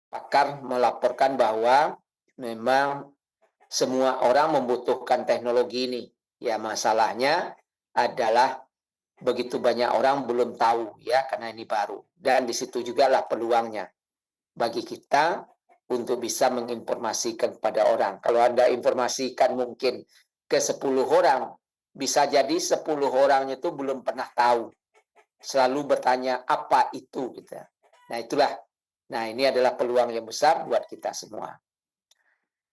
pakar melaporkan bahwa memang semua orang membutuhkan teknologi ini. Ya, masalahnya adalah begitu banyak orang belum tahu ya, karena ini baru. Dan di situ juga lah peluangnya bagi kita untuk bisa menginformasikan kepada orang. Kalau Anda informasikan mungkin ke 10 orang, bisa jadi 10 orangnya itu belum pernah tahu. Selalu bertanya apa itu gitu. Nah, itulah. Nah, ini adalah peluang yang besar buat kita semua.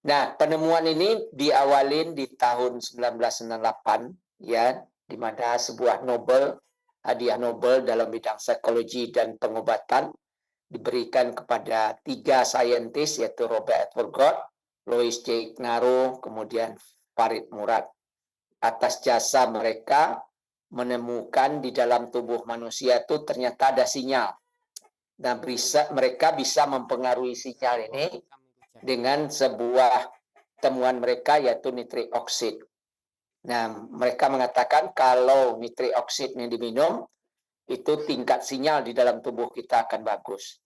Nah, penemuan ini diawalin di tahun 1998 ya, di mana sebuah hadiah Nobel dalam bidang psikologi dan pengobatan diberikan kepada 3 saintis, yaitu Robert Forgot, Louis J. Ignarro, kemudian Farid Murad. Atas jasa mereka menemukan di dalam tubuh manusia itu ternyata ada sinyal. Nah, mereka bisa mempengaruhi sinyal ini dengan sebuah temuan mereka, yaitu nitrik oksid. Nah, mereka mengatakan kalau nitrik oksid yang diminum, itu tingkat sinyal di dalam tubuh kita akan bagus.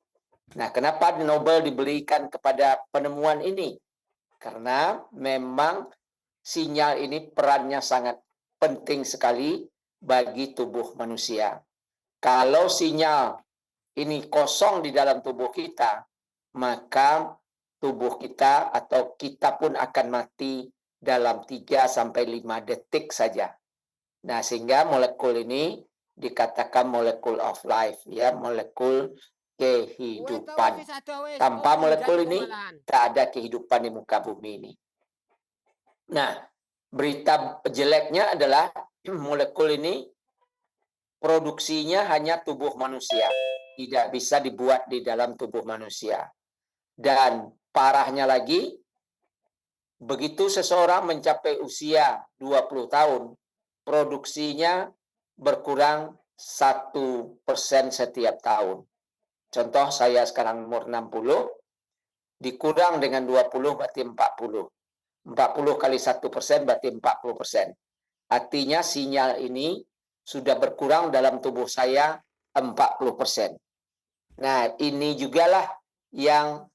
Nah, kenapa Nobel diberikan kepada penemuan ini? Karena memang sinyal ini perannya sangat penting sekali bagi tubuh manusia. Kalau sinyal ini kosong di dalam tubuh kita, maka tubuh kita atau kita pun akan mati dalam 3 sampai 5 detik saja. Nah, sehingga molekul ini dikatakan molekul of life, ya, molekul kehidupan. Tanpa molekul ini, tak ada kehidupan di muka bumi ini. Nah, berita jeleknya adalah molekul ini produksinya hanya tubuh manusia. Tidak bisa dibuat di dalam tubuh manusia. Dan parahnya lagi, begitu seseorang mencapai usia 20 tahun, produksinya berkurang 1% setiap tahun. Contoh, saya sekarang umur 60, dikurang dengan 20 berarti 40. 40 kali 1% berarti 40%. Artinya sinyal ini sudah berkurang dalam tubuh saya 40%. Nah, ini jugalah yang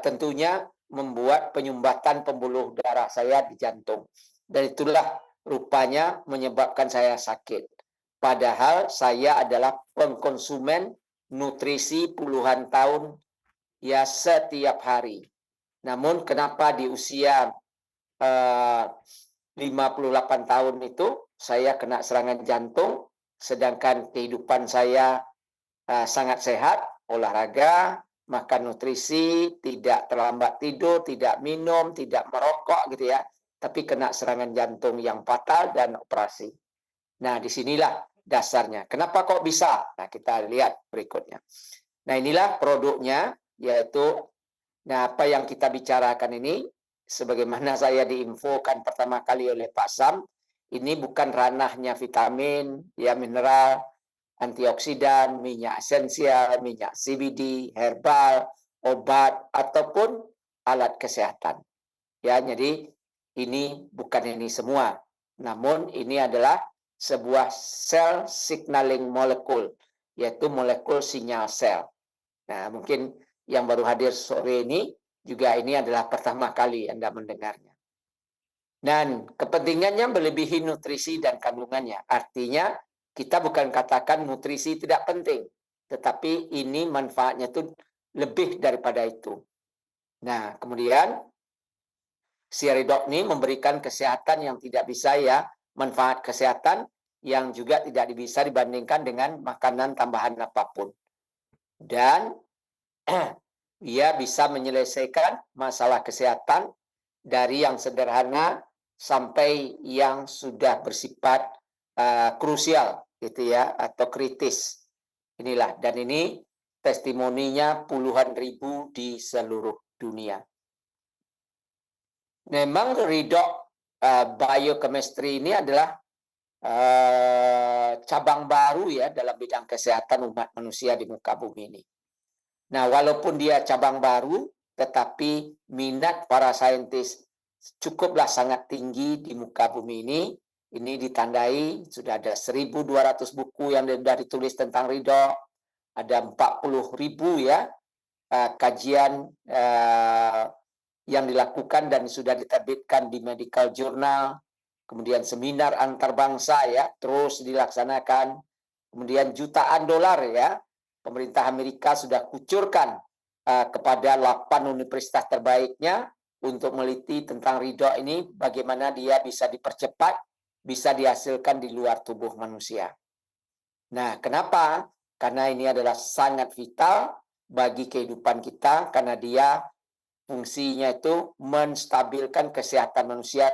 tentunya membuat penyumbatan pembuluh darah saya di jantung. Dan itulah rupanya menyebabkan saya sakit. Padahal saya adalah pengkonsumen nutrisi puluhan tahun ya setiap hari. Namun kenapa di usia 58 tahun itu saya kena serangan jantung, sedangkan kehidupan saya sangat sehat, olahraga, makan nutrisi, tidak terlambat tidur, tidak minum, tidak merokok gitu ya, tapi kena serangan jantung yang fatal dan operasi. Nah, disinilah dasarnya. Kenapa kok bisa? Nah, kita lihat berikutnya. Nah, inilah produknya, yaitu, nah, apa yang kita bicarakan ini, sebagaimana saya diinfokan pertama kali oleh Pak Sam, ini bukan ranahnya vitamin, ya, mineral, antioksidan, minyak esensial, minyak CBD, herbal, obat, ataupun alat kesehatan. Ya, jadi ini bukan ini semua. Namun ini adalah sebuah cell signaling molecule, yaitu molekul sinyal sel. Nah, mungkin yang baru hadir sore ini juga ini adalah pertama kali Anda mendengarnya. Dan kepentingannya melebihi nutrisi dan kandungannya. Artinya kita bukan katakan nutrisi tidak penting, tetapi ini manfaatnya itu lebih daripada itu. Nah, kemudian Siridot ini memberikan kesehatan yang tidak bisa ya, manfaat kesehatan yang juga tidak bisa dibandingkan dengan makanan tambahan apapun. Dan ia bisa menyelesaikan masalah kesehatan dari yang sederhana sampai yang sudah bersifat krusial gitu ya, atau kritis. Inilah, dan ini testimoninya puluhan ribu di seluruh dunia. Memang Ridok biochemistry ini adalah cabang baru ya dalam bidang kesehatan umat manusia di muka bumi ini. Nah, walaupun dia cabang baru, tetapi minat para saintis cukuplah sangat tinggi di muka bumi ini. Ini ditandai sudah ada 1.200 buku yang sudah ditulis tentang ridho, ada 40.000 ya kajian yang dilakukan dan sudah diterbitkan di medical journal, kemudian seminar antar bangsa ya terus dilaksanakan, kemudian jutaan dolar ya pemerintah Amerika sudah kucurkan kepada 8 universitas terbaiknya untuk meliti tentang ridho ini, bagaimana dia bisa dipercepat, bisa dihasilkan di luar tubuh manusia. Nah, kenapa? Karena ini adalah sangat vital bagi kehidupan kita, karena dia fungsinya itu menstabilkan kesehatan manusia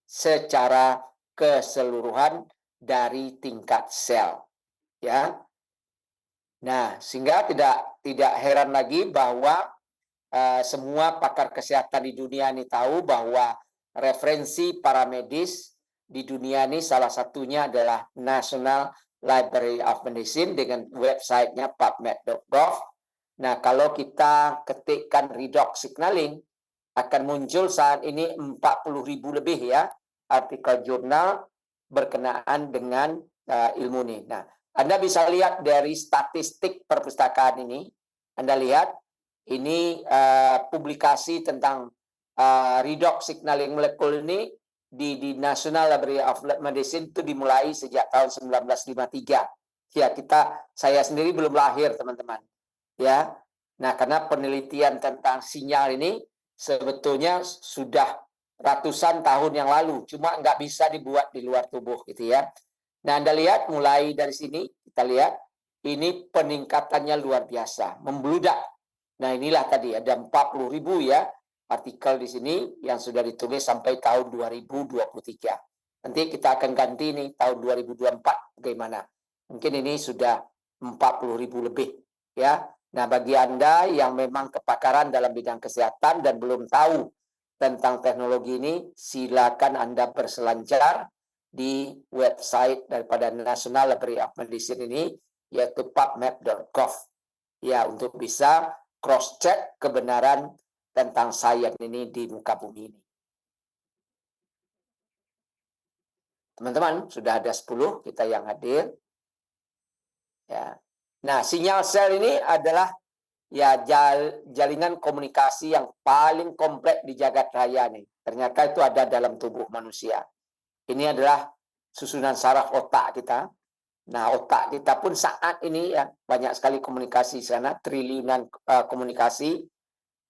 secara keseluruhan dari tingkat sel. Ya. Nah, sehingga tidak heran lagi bahwa semua pakar kesehatan di dunia ini tahu bahwa referensi para medis di dunia ini salah satunya adalah National Library of Medicine dengan websitenya pubmed.gov. Nah, kalau kita ketikkan redox signaling, akan muncul saat ini 40.000 lebih ya artikel jurnal berkenaan dengan ilmu ini. Nah, Anda bisa lihat dari statistik perpustakaan ini, Anda lihat ini publikasi tentang redox signaling molekul ini di National Library of Medicine itu dimulai sejak tahun 1953. Ya, saya sendiri belum lahir, teman-teman. Ya. Nah, karena penelitian tentang sinyal ini sebetulnya sudah ratusan tahun yang lalu, cuma nggak bisa dibuat di luar tubuh gitu ya. Nah, Anda lihat mulai dari sini, kita lihat ini peningkatannya luar biasa, membludak. Nah, inilah tadi ada 40.000 ya artikel di sini yang sudah ditulis sampai tahun 2023. Nanti kita akan ganti nih tahun 2024 bagaimana. Mungkin ini sudah 40.000 lebih ya. Nah, bagi Anda yang memang kepakaran dalam bidang kesehatan dan belum tahu tentang teknologi ini, silakan Anda berselancar di website daripada National Library of Medicine ini, yaitu pubmed.gov. Ya, untuk bisa cross-check kebenaran tentang sains ini di muka bumi ini. Teman-teman, sudah ada 10 kita yang hadir. Ya. Nah, sinyal sel ini adalah ya jaringan komunikasi yang paling kompleks di jagat raya nih. Ternyata itu ada dalam tubuh manusia. Ini adalah susunan saraf otak kita. Nah, otak kita pun saat ini ya banyak sekali komunikasi di sana, triliunan komunikasi.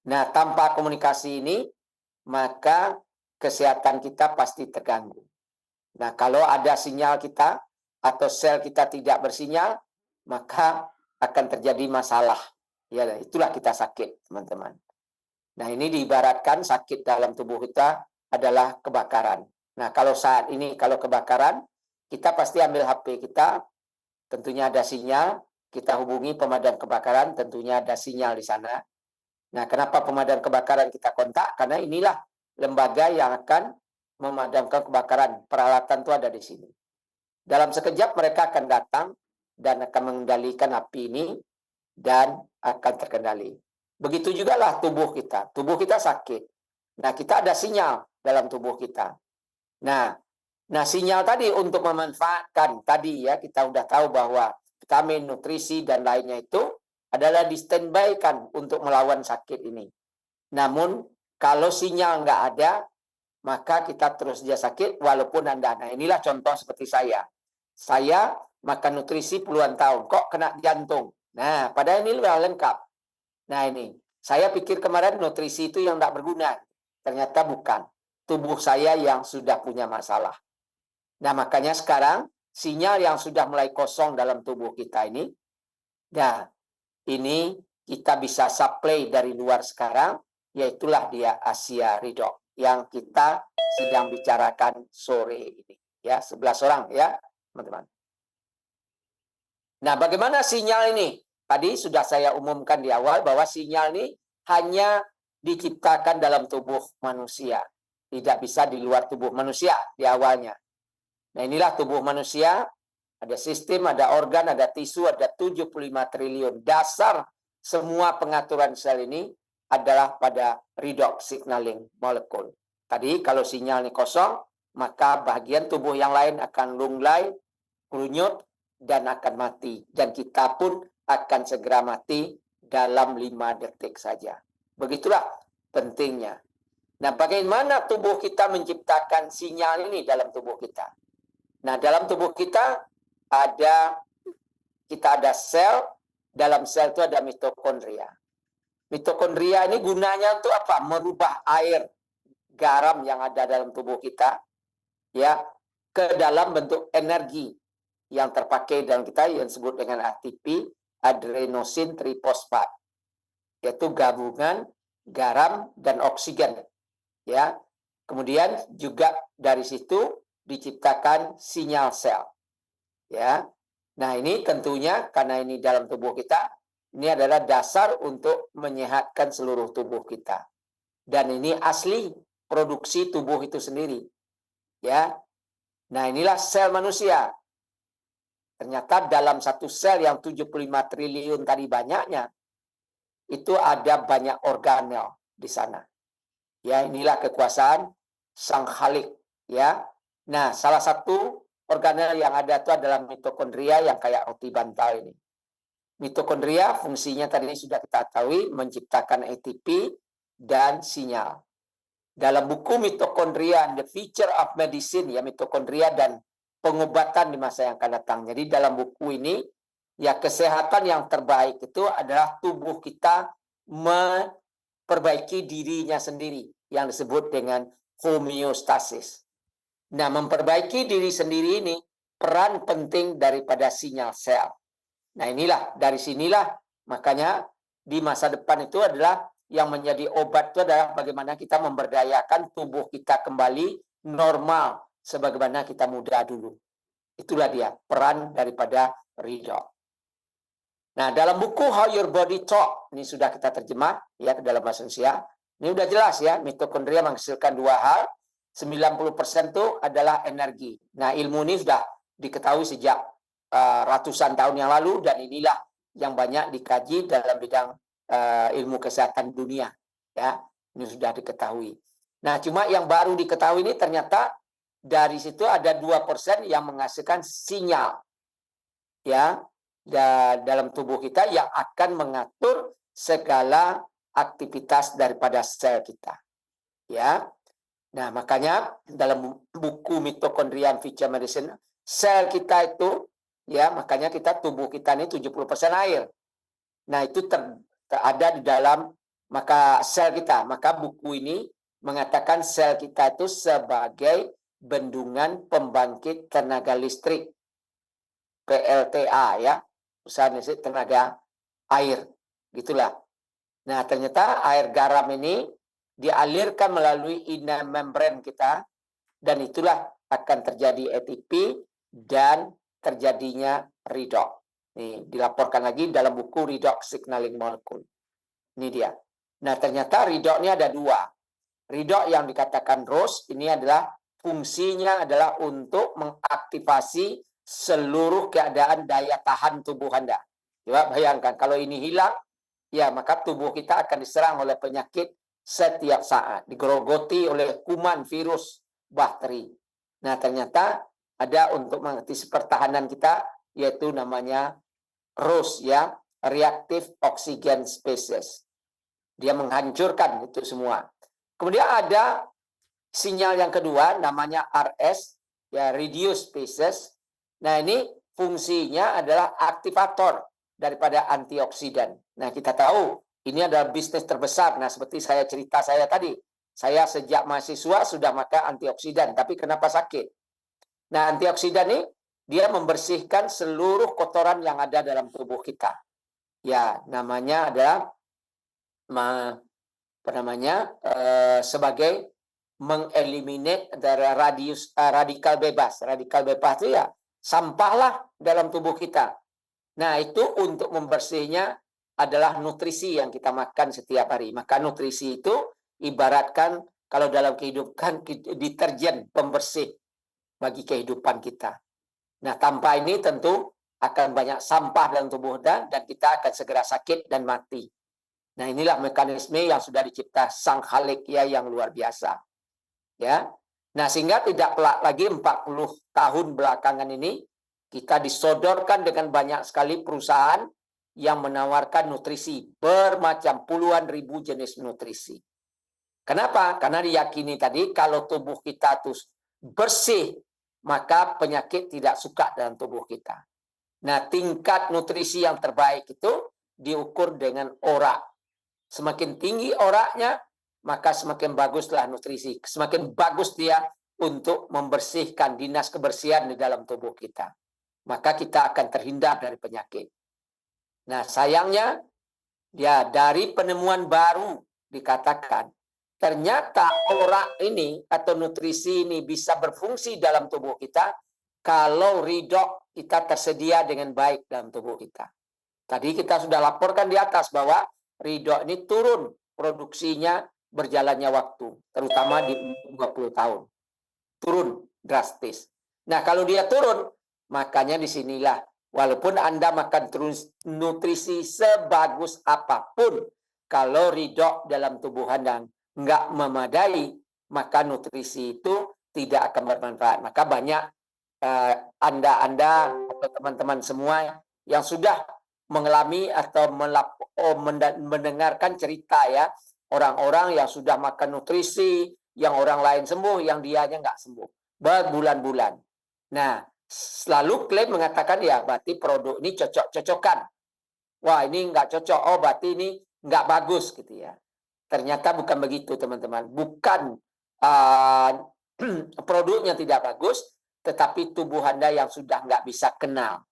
Nah, tanpa komunikasi ini maka kesehatan kita pasti terganggu. Nah, kalau ada sinyal kita atau sel kita tidak bersinyal, maka akan terjadi masalah. Ya, itulah kita sakit, teman-teman. Nah, ini diibaratkan sakit dalam tubuh kita adalah kebakaran. Nah, kalau saat ini, kalau kebakaran, kita pasti ambil HP kita, tentunya ada sinyal, kita hubungi pemadam kebakaran, tentunya ada sinyal di sana. Nah, kenapa pemadam kebakaran kita kontak? Karena inilah lembaga yang akan memadamkan kebakaran. Peralatan itu ada di sini. Dalam sekejap mereka akan datang dan akan mengendalikan api ini dan akan terkendali. Begitu juga lah tubuh kita. Tubuh kita sakit. Nah, kita ada sinyal dalam tubuh kita. Nah, sinyal tadi untuk memanfaatkan tadi ya, kita udah tahu bahwa vitamin, nutrisi, dan lainnya itu adalah di standby-kan untuk melawan sakit ini. Namun, kalau sinyal nggak ada, maka kita terus dia sakit walaupun Anda. Nah, inilah contoh seperti saya. Saya makan nutrisi puluhan tahun, kok kena jantung. Nah, padahal ini sudah lengkap. Nah, ini. Saya pikir kemarin nutrisi itu yang tidak berguna. Ternyata bukan. Tubuh saya yang sudah punya masalah. Nah, makanya sekarang sinyal yang sudah mulai kosong dalam tubuh kita ini, nah, ini kita bisa supply dari luar sekarang, yaitulah dia Asia Ridho yang kita sedang bicarakan sore ini. Ya, 11 orang ya, teman-teman. Nah, bagaimana sinyal ini? Tadi sudah saya umumkan di awal bahwa sinyal ini hanya diciptakan dalam tubuh manusia. Tidak bisa di luar tubuh manusia di awalnya. Nah, inilah tubuh manusia. Ada sistem, ada organ, ada tisu, ada 75 triliun. Dasar semua pengaturan sel ini adalah pada redox signaling molekul. Tadi kalau sinyal ini kosong, maka bagian tubuh yang lain akan lunglai, kerunyut, dan akan mati. Dan kita pun akan segera mati dalam 5 detik saja. Begitulah pentingnya. Nah, bagaimana tubuh kita menciptakan sinyal ini dalam tubuh kita? Nah, dalam tubuh kita ada sel, dalam sel itu ada mitokondria. Mitokondria ini gunanya untuk apa? Merubah air garam yang ada dalam tubuh kita ya ke dalam bentuk energi yang terpakai dalam kita yang disebut dengan ATP, adenosin trifosfat, yaitu gabungan garam dan oksigen ya. Kemudian juga dari situ diciptakan sinyal sel ya. Nah, ini tentunya karena ini dalam tubuh kita, ini adalah dasar untuk menyehatkan seluruh tubuh kita. Dan ini asli produksi tubuh itu sendiri. Ya. Nah, inilah sel manusia. Ternyata dalam satu sel yang 75 triliun tadi banyaknya, itu ada banyak organel di sana. Ya, inilah kekuasaan Sang Khalik, ya. Nah, salah satu organel yang ada itu adalah mitokondria yang kayak roti bantal ini. Mitokondria fungsinya tadi sudah kita ketahui menciptakan ATP dan sinyal. Dalam buku Mitokondria The Future of Medicine ya, mitokondria dan pengobatan di masa yang akan datang. Jadi dalam buku ini ya kesehatan yang terbaik itu adalah tubuh kita memperbaiki dirinya sendiri yang disebut dengan homeostasis. Nah, memperbaiki diri sendiri ini peran penting daripada sinyal sel. Nah, dari sinilah makanya di masa depan itu adalah yang menjadi obat itu adalah bagaimana kita memberdayakan tubuh kita kembali normal sebagaimana kita muda dulu. Itulah dia peran daripada ridho. Nah, dalam buku How Your Body Talk, ini sudah kita terjemah ya ke dalam bahasa Indonesia. Ini udah jelas ya, mitokondria menghasilkan 2 hal. 90% itu adalah energi. Nah, ilmu ini sudah diketahui sejak ratusan tahun yang lalu dan inilah yang banyak dikaji dalam bidang ilmu kesehatan dunia ya, ini sudah diketahui. Nah, cuma yang baru diketahui ini ternyata dari situ ada 2% yang menghasilkan sinyal ya dalam tubuh kita yang akan mengatur segala aktivitas daripada sel kita ya. Nah, makanya dalam buku Mitokondria Future Medicine, sel kita itu ya, makanya tubuh kita ini 70% air. Nah, itu ada di dalam sel kita. Maka buku ini mengatakan sel kita itu sebagai bendungan pembangkit tenaga listrik. PLTA ya, usaha listrik tenaga air. Gitulah. Nah, ternyata air garam ini dialirkan melalui inner membran kita dan itulah akan terjadi ATP dan terjadinya redox. Nih, dilaporkan lagi dalam buku Redox Signaling Molecule. Ini dia. Nah, ternyata redox ini ada 2. Redox yang dikatakan ROS ini adalah fungsinya adalah untuk mengaktifasi seluruh keadaan daya tahan tubuh Anda. Coba bayangkan kalau ini hilang, ya maka tubuh kita akan diserang oleh penyakit setiap saat, digerogoti oleh kuman, virus, bakteri. Nah, ternyata ada untuk mengatasi pertahanan kita, yaitu namanya ROS ya, Reactive Oxygen Species. Dia menghancurkan itu semua. Kemudian ada sinyal yang kedua, namanya RS, ya Reduce Species. Nah, ini fungsinya adalah aktivator daripada antioksidan. Nah, kita tahu ini adalah bisnis terbesar. Nah, seperti cerita saya tadi. Saya sejak mahasiswa sudah makan antioksidan. Tapi kenapa sakit? Nah, antioksidan ini dia membersihkan seluruh kotoran yang ada dalam tubuh kita. Ya, namanya adalah sebagai mengeliminate dari radikal bebas. Radikal bebas itu ya sampahlah dalam tubuh kita. Nah, itu untuk membersihnya adalah nutrisi yang kita makan setiap hari. Maka nutrisi itu ibaratkan kalau dalam kehidupan deterjen pembersih bagi kehidupan kita. Nah, tanpa ini tentu akan banyak sampah dalam tubuh dan kita akan segera sakit dan mati. Nah, inilah mekanisme yang sudah dicipta Sang Khalik ya yang luar biasa. Ya. Nah, sehingga tidak pelak lagi 40 tahun belakangan ini kita disodorkan dengan banyak sekali perusahaan yang menawarkan nutrisi, bermacam puluhan ribu jenis nutrisi. Kenapa? Karena diyakini tadi kalau tubuh kita tuh bersih, maka penyakit tidak suka dalam tubuh kita. Nah, tingkat nutrisi yang terbaik itu diukur dengan orak. Semakin tinggi oraknya, maka semakin baguslah nutrisi. Semakin bagus dia untuk membersihkan dinas kebersihan di dalam tubuh kita. Maka kita akan terhindar dari penyakit. Nah, sayangnya ya dari penemuan baru dikatakan ternyata orak ini atau nutrisi ini bisa berfungsi dalam tubuh kita kalau ridho kita tersedia dengan baik dalam tubuh kita. Tadi kita sudah laporkan di atas bahwa ridho ini turun produksinya berjalannya waktu, terutama di 20 tahun. Turun drastis. Nah, kalau dia turun, makanya disinilah walaupun Anda makan terus nutrisi sebagus apapun, kalau ridho dalam tubuh Anda nggak memadai, maka nutrisi itu tidak akan bermanfaat. Maka banyak Anda atau teman-teman semua yang sudah mengalami atau mendengarkan cerita ya, orang-orang yang sudah makan nutrisi, yang orang lain sembuh, yang dianya nggak sembuh. Berbulan-bulan. Nah, selalu klaim mengatakan ya berarti produk ini cocok-cocokan. Wah ini nggak cocok, oh berarti ini nggak bagus gitu ya. Ternyata bukan begitu teman-teman. Bukan produknya tidak bagus, tetapi tubuh Anda yang sudah nggak bisa kenal.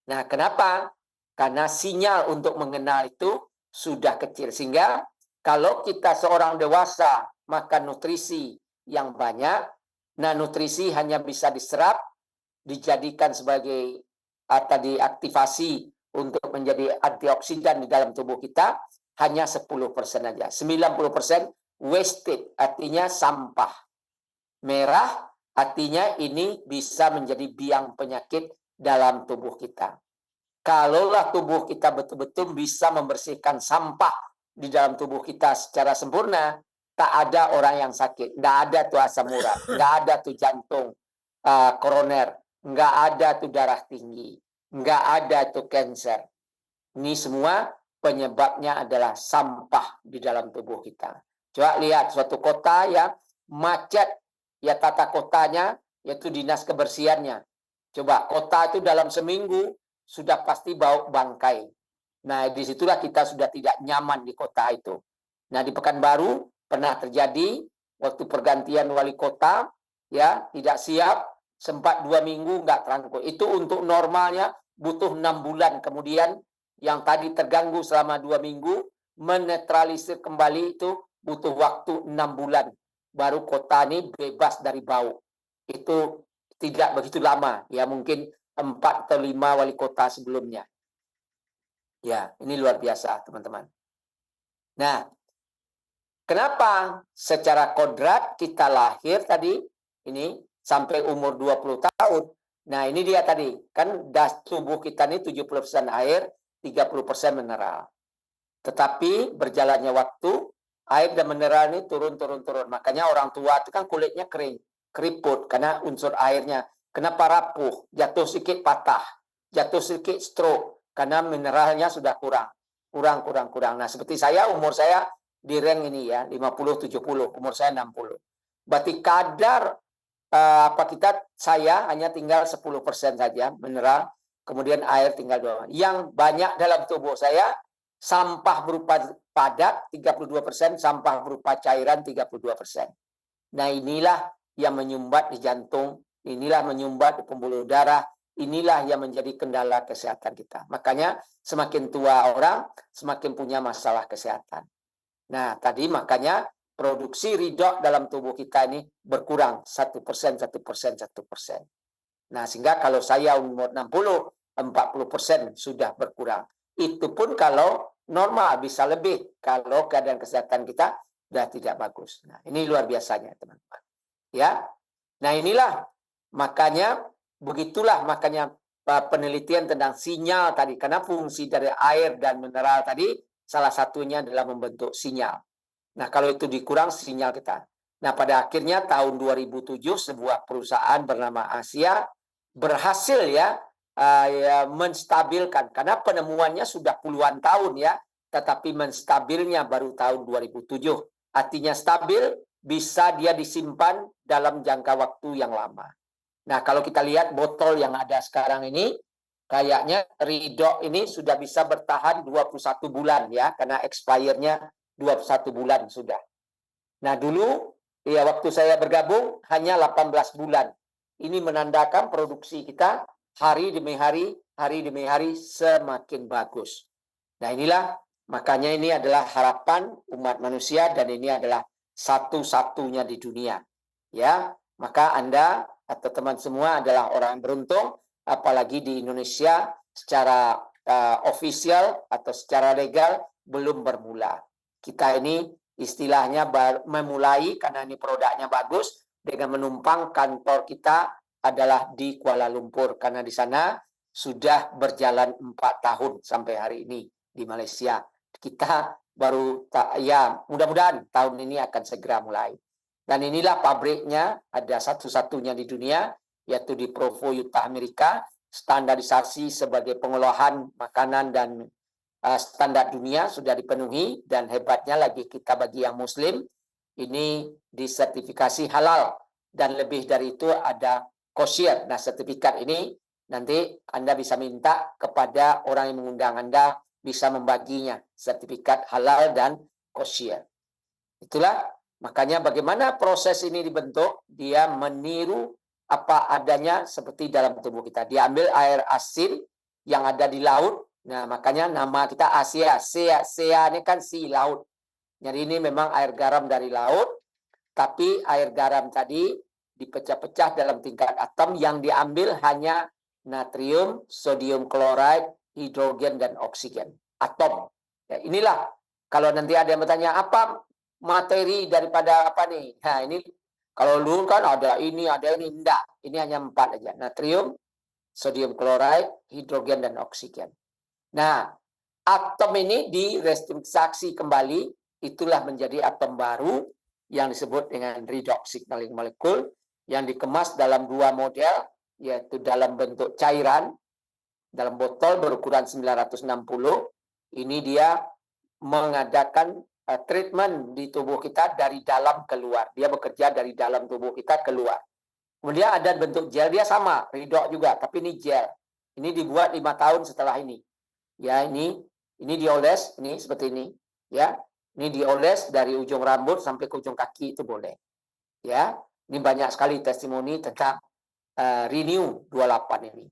Nah kenapa? Karena sinyal untuk mengenal itu sudah kecil. Sehingga kalau kita seorang dewasa makan nutrisi yang banyak, nah nutrisi hanya bisa diserap, dijadikan sebagai tadi aktivasi untuk menjadi antioksidan di dalam tubuh kita hanya 10% aja. 90% wasted, artinya sampah. Merah artinya ini bisa menjadi biang penyakit dalam tubuh kita. Kalaulah tubuh kita betul-betul bisa membersihkan sampah di dalam tubuh kita secara sempurna, tak ada orang yang sakit. Nggak ada tuh asam urat, nggak ada tuh jantung koroner, nggak ada tuh darah tinggi, nggak ada tuh cancer. Ini semua penyebabnya adalah sampah di dalam tubuh kita. Coba lihat suatu kota yang macet, ya tata kotanya, yaitu dinas kebersihannya. Coba kota itu dalam seminggu sudah pasti bau bangkai. Nah, disitulah kita sudah tidak nyaman di kota itu. Nah, di Pekanbaru pernah terjadi waktu pergantian wali kota, ya tidak siap, sempat 2 minggu nggak terangkut. Itu untuk normalnya butuh 6 bulan. Kemudian yang tadi terganggu selama 2 minggu, menetralisir kembali itu butuh waktu 6 bulan. Baru kota ini bebas dari bau. Itu tidak begitu lama, ya mungkin 4 atau 5 wali kota sebelumnya. Ya, ini luar biasa, teman-teman. Nah, kenapa secara kodrat kita lahir tadi, ini sampai umur 20 tahun. Nah, ini dia tadi, kan tubuh kita ini 70% air, 30% mineral. Tetapi berjalannya waktu, air dan mineral ini turun. Makanya orang tua itu kan kulitnya kering, keriput, karena unsur airnya. Kenapa rapuh? Jatuh sedikit patah, jatuh sedikit stroke, karena mineralnya sudah kurang. Nah, seperti saya, umur saya di rank ini ya, 50-70, umur saya 60. Berarti kadar saya hanya tinggal 10% saja mineral, kemudian air tinggal 2. Yang banyak dalam tubuh saya, sampah berupa padat 32%, sampah berupa cairan 32%. Nah, inilah yang menyumbat di jantung, inilah menyumbat di pembuluh darah, inilah yang menjadi kendala kesehatan kita. Makanya semakin tua orang, semakin punya masalah kesehatan. Nah, tadi makanya produksi ridho dalam tubuh kita ini berkurang 1%. Nah, sehingga kalau saya umur 60, 40% sudah berkurang. Itu pun kalau normal, bisa lebih kalau keadaan kesehatan kita sudah tidak bagus. Nah, ini luar biasanya, teman-teman. Ya. Nah, inilah makanya begitulah makanya penelitian tentang sinyal tadi, karena fungsi dari air dan mineral tadi salah satunya adalah membentuk sinyal. Nah, kalau itu dikurang sinyal kita. Nah, pada akhirnya tahun 2007 sebuah perusahaan bernama Asia berhasil ya menstabilkan, karena penemuannya sudah puluhan tahun ya, tetapi menstabilnya baru tahun 2007. Artinya stabil, bisa dia disimpan dalam jangka waktu yang lama. Nah, kalau kita lihat botol yang ada sekarang ini, kayaknya Redox ini sudah bisa bertahan 21 bulan ya, karena expire-nya 21 bulan sudah. Nah, dulu ya waktu saya bergabung hanya 18 bulan. Ini menandakan produksi kita hari demi hari semakin bagus. Nah, inilah makanya ini adalah harapan umat manusia dan ini adalah satu-satunya di dunia. Ya, maka Anda atau teman semua adalah orang yang beruntung, apalagi di Indonesia secara official atau secara legal belum bermula. Kita ini istilahnya memulai karena ini produknya bagus dengan menumpang kantor kita adalah di Kuala Lumpur karena di sana sudah berjalan 4 tahun sampai hari ini di Malaysia. Kita baru ya mudah-mudahan tahun ini akan segera mulai. Dan inilah pabriknya, ada satu-satunya di dunia, yaitu di Provo, Utah, Amerika. Standarisasi sebagai pengolahan makanan dan standar dunia sudah dipenuhi, dan hebatnya lagi kita bagi yang muslim, ini disertifikasi halal, dan lebih dari itu ada kosher. Nah, sertifikat ini nanti Anda bisa minta kepada orang yang mengundang Anda, bisa membaginya, sertifikat halal dan kosher. Itulah makanya bagaimana proses ini dibentuk, dia meniru apa adanya seperti dalam tubuh kita. Dia ambil air asin yang ada di laut. Nah, makanya nama kita Asia. Sea ini kan si laut. Jadi ini memang air garam dari laut, tapi air garam tadi dipecah-pecah dalam tingkat atom yang diambil hanya natrium, sodium klorida, hidrogen, dan oksigen. Atom. Ya, inilah kalau nanti ada yang bertanya, apa materi daripada apa nih? Nah, ini kalau dulu kan ada ini, enggak. Ini hanya 4 aja. Natrium, sodium klorida, hidrogen, dan oksigen. Nah, atom ini direstrukturisasi kembali, itulah menjadi atom baru yang disebut dengan redox signaling molecule yang dikemas dalam 2 model, yaitu dalam bentuk cairan, dalam botol berukuran 960. Ini dia mengadakan treatment di tubuh kita dari dalam keluar. Dia bekerja dari dalam tubuh kita keluar. Kemudian ada bentuk gel, dia sama, redox juga, tapi ini gel. Ini dibuat 5 tahun setelah ini. Ya, ini dioles, ini seperti ini, ya. Ini dioles dari ujung rambut sampai ke ujung kaki itu boleh. Ya, ini banyak sekali testimoni tentang Renew 28 ini.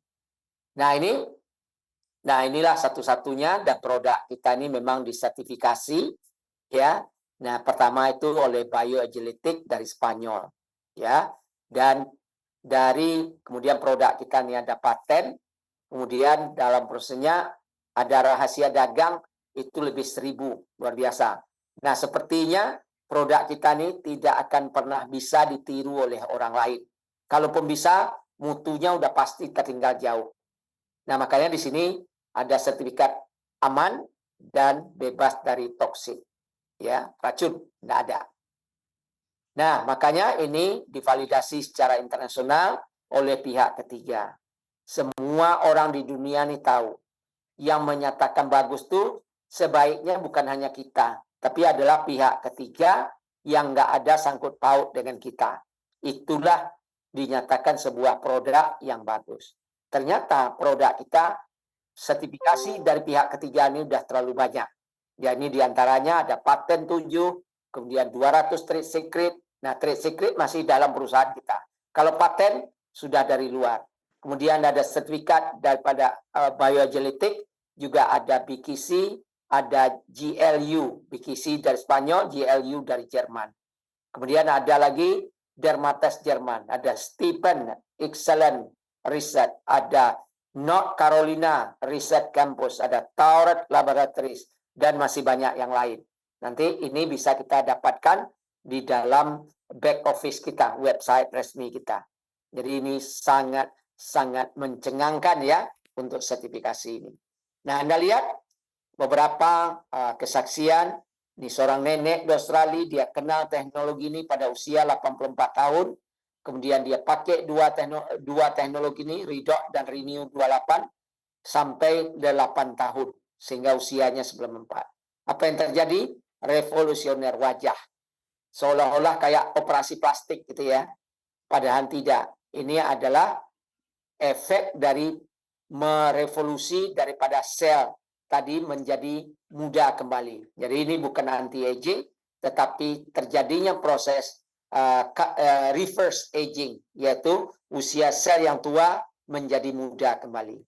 Nah, inilah satu-satunya, dan produk kita ini memang disertifikasi, ya. Nah, pertama itu oleh Bioagility dari Spanyol, ya. Dan kemudian produk kita ini ada paten, kemudian dalam prosesnya ada rahasia dagang itu lebih 1000, luar biasa. Nah, sepertinya produk kita ini tidak akan pernah bisa ditiru oleh orang lain. Kalaupun bisa, mutunya udah pasti tertinggal jauh. Nah, makanya di sini ada sertifikat aman dan bebas dari toksin. Ya, racun tidak ada. Nah, makanya ini divalidasi secara internasional oleh pihak ketiga. Semua orang di dunia ini tahu. Yang menyatakan bagus tuh sebaiknya bukan hanya kita, tapi adalah pihak ketiga yang nggak ada sangkut paut dengan kita. Itulah dinyatakan sebuah produk yang bagus. Ternyata produk kita sertifikasi dari pihak ketiga ini udah terlalu banyak. Ya, ini diantaranya ada paten 7, kemudian 200 trade secret. Nah, trade secret masih dalam perusahaan kita. Kalau paten sudah dari luar. Kemudian ada sertifikat daripada Bioagility, juga ada BKC, ada GLU, BKC dari Spanyol, GLU dari Jerman. Kemudian ada lagi Dermates Jerman, ada Stephen Excellent Research, ada North Carolina Research Campus, ada Tourette Laboratories, dan masih banyak yang lain. Nanti ini bisa kita dapatkan di dalam back office kita, website resmi kita. Jadi ini sangat mencengangkan ya untuk sertifikasi ini. Nah, Anda lihat beberapa kesaksian. Ini seorang nenek di Australia, dia kenal teknologi ini pada usia 84 tahun. kemudian dia pakai dua teknologi ini, Redox dan Renew 28, sampai 8 tahun, sehingga usianya 94. Apa yang terjadi? Revolusioner wajah. Seolah-olah kayak operasi plastik gitu ya. Padahal tidak. Ini adalah efek dari merevolusi daripada sel tadi menjadi muda kembali. Jadi ini bukan anti-aging, tetapi terjadinya proses reverse aging, yaitu usia sel yang tua menjadi muda kembali.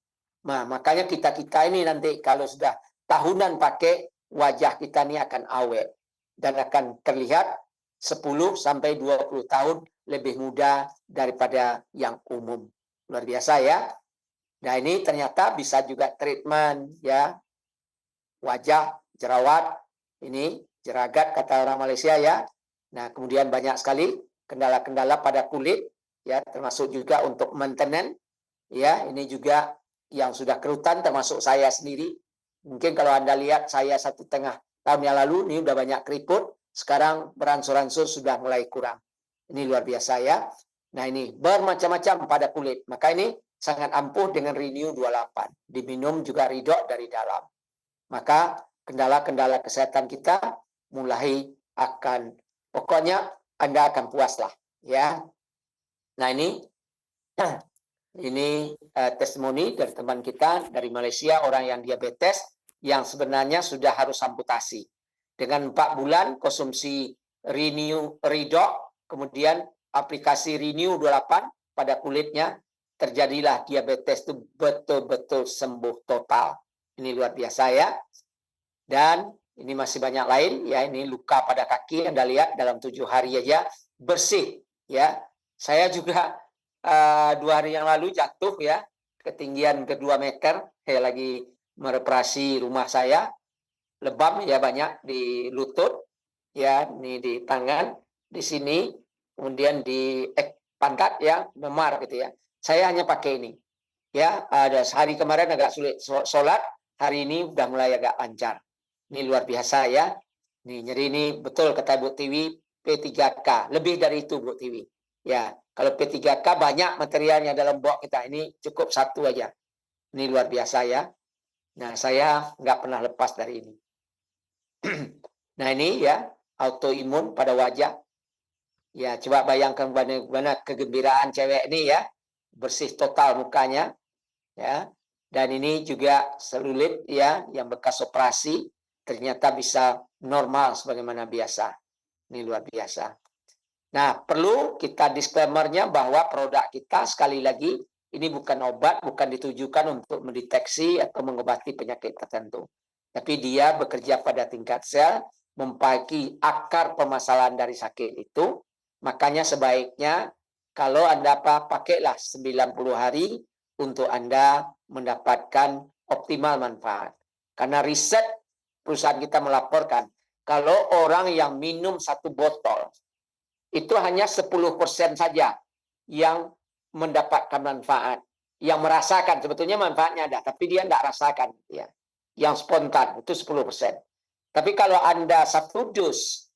Nah, makanya kita ini nanti kalau sudah tahunan pakai, wajah kita ini akan awet dan akan terlihat 10 sampai 20 tahun lebih muda daripada yang umum. Luar biasa ya. Nah, ini ternyata bisa juga treatment ya. Wajah, jerawat, ini jeragat kata orang Malaysia ya. Nah, kemudian banyak sekali kendala-kendala pada kulit ya, termasuk juga untuk maintenance ya. Ini juga yang sudah kerutan termasuk saya sendiri. Mungkin kalau Anda lihat saya 1,5 tahun yang lalu ini udah banyak keriput, sekarang beransur-ansur sudah mulai kurang. Ini luar biasa ya. Nah, ini bermacam-macam pada kulit. Maka ini sangat ampuh dengan Renew 28. Diminum juga Redox dari dalam. Maka kendala-kendala kesehatan kita mulai akan, pokoknya Anda akan puaslah ya. Nah, ini testimoni dari teman kita dari Malaysia, orang yang diabetes yang sebenarnya sudah harus amputasi. Dengan 4 bulan konsumsi Redox, kemudian aplikasi Renew 28 pada kulitnya, terjadilah diabetes itu betul-betul sembuh total. Ini luar biasa ya. Dan ini masih banyak lain ya. Ini luka pada kaki Anda lihat dalam 7 hari aja bersih ya. Saya juga 2 hari yang lalu jatuh ya, ketinggian ke 2 meter. Saya lagi mereparasi rumah saya, lebam ya banyak di lutut ya, ini di tangan, di sini, kemudian di pantat ya, memar gitu ya. Saya hanya pakai ini ya. Ada hari kemarin agak sulit sholat, hari ini udah mulai agak lancar. Ini luar biasa ya. Nih, nyeri ini betul kata Bu Tiwi, P3K, lebih dari itu Bu Tiwi ya. Kalau P3K banyak materialnya dalam box kita, ini cukup 1 aja. Ini luar biasa ya. Nah, saya nggak pernah lepas dari ini. Nah, ini ya, autoimun pada wajah. Ya, coba bayangkan bagaimana kegembiraan cewek ini ya. Bersih total mukanya ya. Dan ini juga selulit ya, yang bekas operasi ternyata bisa normal sebagaimana biasa. Ini luar biasa. Nah, perlu kita disclaimer-nya bahwa produk kita sekali lagi ini bukan obat, bukan ditujukan untuk mendeteksi atau mengobati penyakit tertentu. Tapi dia bekerja pada tingkat sel, memiliki akar permasalahan dari sakit itu. Makanya sebaiknya kalau Anda pakailah 90 hari untuk Anda mendapatkan optimal manfaat. Karena riset perusahaan kita melaporkan, kalau orang yang minum 1 botol, itu hanya 10% saja yang mendapatkan manfaat, yang merasakan sebetulnya manfaatnya ada, tapi dia tidak rasakan ya. Yang spontan itu 10%. Tapi kalau Anda 1 dus,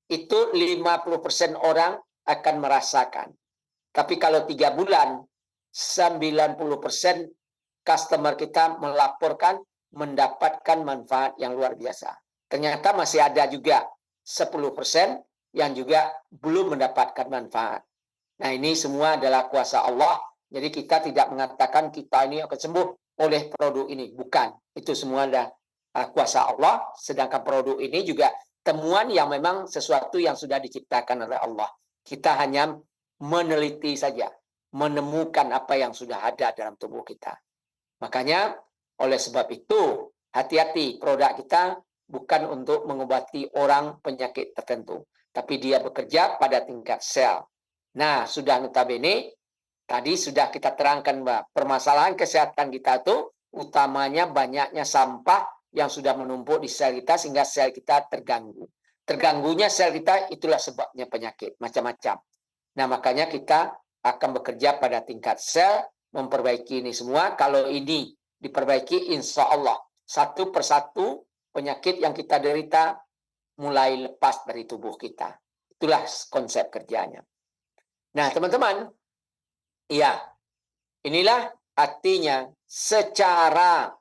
itu 50% orang akan merasakan. Tapi kalau 3 bulan, 90% customer kita melaporkan mendapatkan manfaat yang luar biasa. Ternyata masih ada juga 10% yang juga belum mendapatkan manfaat. Nah, ini semua adalah kuasa Allah. Jadi kita tidak mengatakan kita ini akan sembuh oleh produk ini. Bukan. Itu semua adalah kuasa Allah. Sedangkan produk ini juga temuan yang memang sesuatu yang sudah diciptakan oleh Allah. Kita hanya meneliti saja. Menemukan apa yang sudah ada dalam tubuh kita. Makanya oleh sebab itu, hati-hati, produk kita bukan untuk mengobati orang penyakit tertentu. Tapi dia bekerja pada tingkat sel. Nah, sudah notabene, tadi sudah kita terangkan, Mbak, permasalahan kesehatan kita itu utamanya banyaknya sampah yang sudah menumpuk di sel kita sehingga sel kita terganggu. Terganggunya sel kita itulah sebabnya penyakit, macam-macam. Nah, makanya kita akan bekerja pada tingkat sel, memperbaiki ini semua. Kalau ini diperbaiki, insya Allah, 1 persatu penyakit yang kita derita mulai lepas dari tubuh kita. Itulah konsep kerjanya. Nah, teman-teman, iya, inilah artinya secara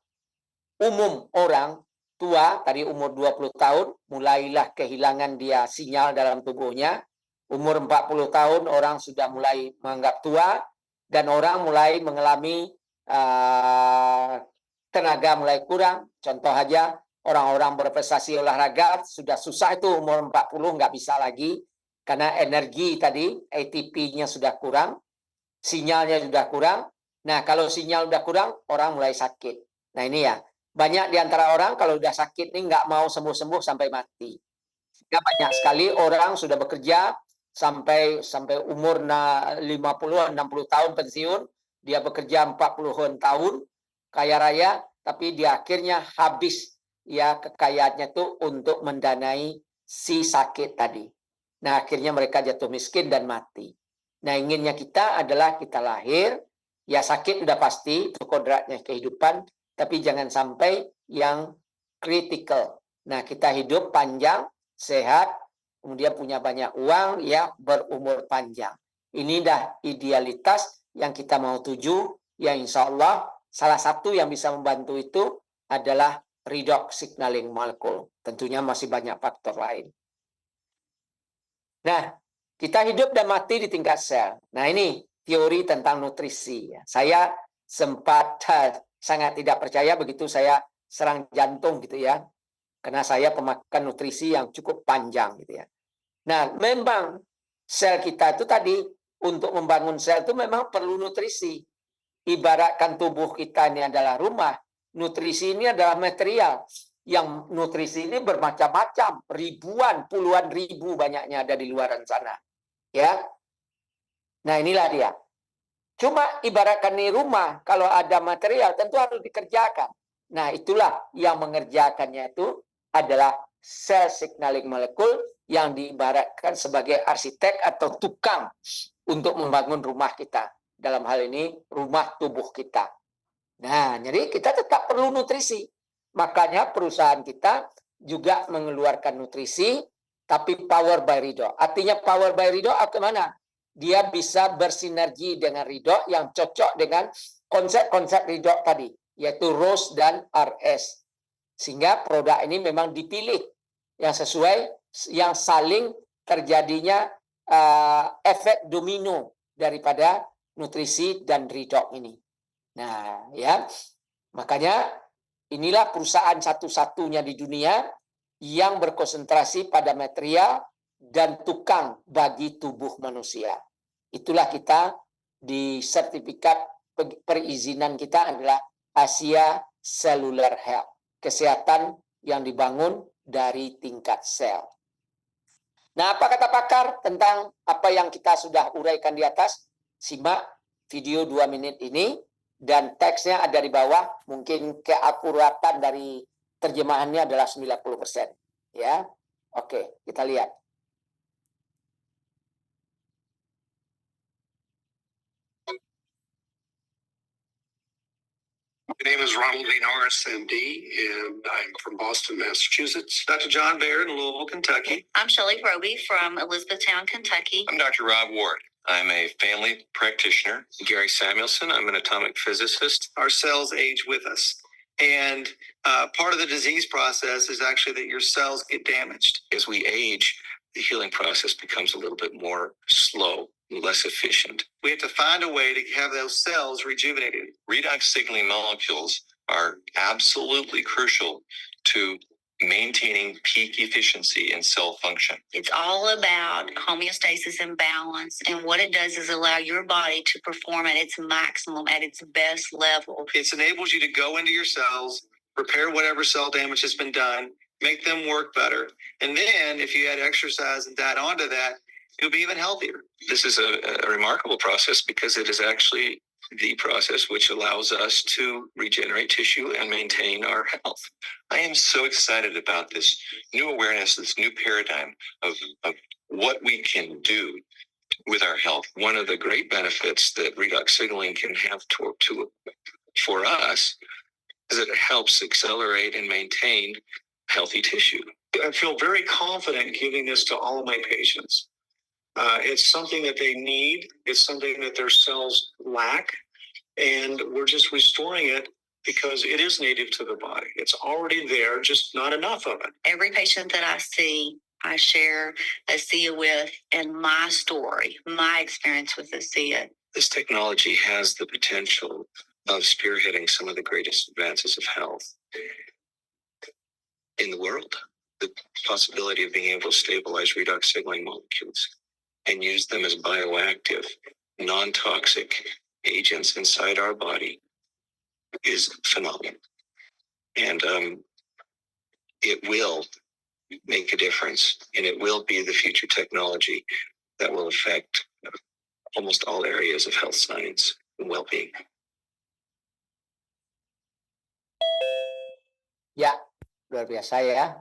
umum orang tua, tadi umur 20 tahun, mulailah kehilangan dia sinyal dalam tubuhnya. Umur 40 tahun orang sudah mulai menganggap tua, dan orang mulai mengalami tenaga mulai kurang. Contoh aja, orang-orang berprestasi olahraga sudah susah itu umur 40 nggak bisa lagi, karena energi tadi, ATP-nya sudah kurang, sinyalnya sudah kurang. Nah, kalau sinyal sudah kurang, orang mulai sakit. Nah, ini ya, banyak di antara orang kalau udah sakit nih nggak mau sembuh-sembuh sampai mati. Ya, banyak sekali orang sudah bekerja sampai umur 50, 60 tahun pensiun, dia bekerja 40 tahun, kaya raya, tapi di akhirnya habis ya kekayaannya itu untuk mendanai si sakit tadi. Nah, akhirnya mereka jatuh miskin dan mati. Nah, inginnya kita adalah kita lahir, ya sakit udah pasti, itu kodratnya kehidupan, tapi jangan sampai yang kritikal. Nah, kita hidup panjang, sehat, kemudian punya banyak uang, ya berumur panjang. Ini dah idealitas yang kita mau tuju, yang insya Allah salah satu yang bisa membantu itu adalah redox signaling molecule. Tentunya masih banyak faktor lain. Nah, kita hidup dan mati di tingkat sel. Nah, ini teori tentang nutrisi. Saya sempat sangat tidak percaya begitu saya serang jantung gitu ya. Karena saya pemakan nutrisi yang cukup panjang gitu ya. Nah, memang sel kita itu tadi untuk membangun sel itu memang perlu nutrisi. Ibaratkan tubuh kita ini adalah rumah, nutrisi ini adalah material. Yang nutrisi ini bermacam-macam, ribuan, puluhan ribu banyaknya ada di luar sana. Ya. Nah, inilah dia. Cuma ibaratkan ini rumah, kalau ada material tentu harus dikerjakan. Nah, itulah yang mengerjakannya itu adalah cell signaling molecule yang diibaratkan sebagai arsitek atau tukang untuk membangun rumah kita. Dalam hal ini, rumah tubuh kita. Nah, jadi kita tetap perlu nutrisi. Makanya perusahaan kita juga mengeluarkan nutrisi, tapi power by Ridho. Artinya power by Ridho mana? Dia bisa bersinergi dengan Ridho yang cocok dengan konsep-konsep Ridho tadi, yaitu ROS dan RS. Sehingga produk ini memang dipilih yang sesuai, yang saling terjadinya efek domino daripada nutrisi dan Ridho ini. Nah, ya, makanya inilah perusahaan satu-satunya di dunia yang berkonsentrasi pada material dan tukang bagi tubuh manusia. Itulah kita di sertifikat perizinan kita adalah Asia Cellular Health, kesehatan yang dibangun dari tingkat sel. Nah, apa kata pakar tentang apa yang kita sudah uraikan di atas? Simak video 2 menit ini, dan teksnya ada di bawah. Mungkin keakuratan dari terjemahannya adalah 90%. Ya, oke, kita lihat. My name is Ronald V. Norris, MD, and I'm from Boston, Massachusetts. Dr. John Baird in Louisville, Kentucky. I'm Shelley Roby from Elizabethtown, Kentucky. I'm Dr. Rob Ward. I'm a family practitioner. Gary Samuelson. I'm an atomic physicist. Our cells age with us. And part of the disease process is actually that your cells get damaged. As we age, the healing process becomes a little bit more slow, less efficient. We have to find a way to have those cells rejuvenated. Redox signaling molecules are absolutely crucial to maintaining peak efficiency in cell function. It's all about homeostasis and balance, and what it does is allow your body to perform at its maximum, at its best level. It enables you to go into your cells, repair whatever cell damage has been done, make them work better, and then if you add exercise and diet onto that, you'll be even healthier. This is a remarkable process because it is actually the process which allows us to regenerate tissue and maintain our health. I am so excited about this new awareness, this new paradigm of what we can do with our health. One of the great benefits that redox signaling can have for us is that it helps accelerate and maintain healthy tissue. I feel very confident giving this to all of my patients. It's something that they need. It's something that their cells lack. And we're just restoring it because it is native to the body. It's already there, just not enough of it. Every patient that I see, I share ASEA with, and my story, my experience with ASEA. This technology has the potential of spearheading some of the greatest advances of health in the world. The possibility of being able to stabilize redox signaling molecules and use them as bioactive, non-toxic agents inside our body is phenomenal. And it will make a difference, and it will be the future technology that will affect almost all areas of health science and well-being. Ya, luar biasa ya.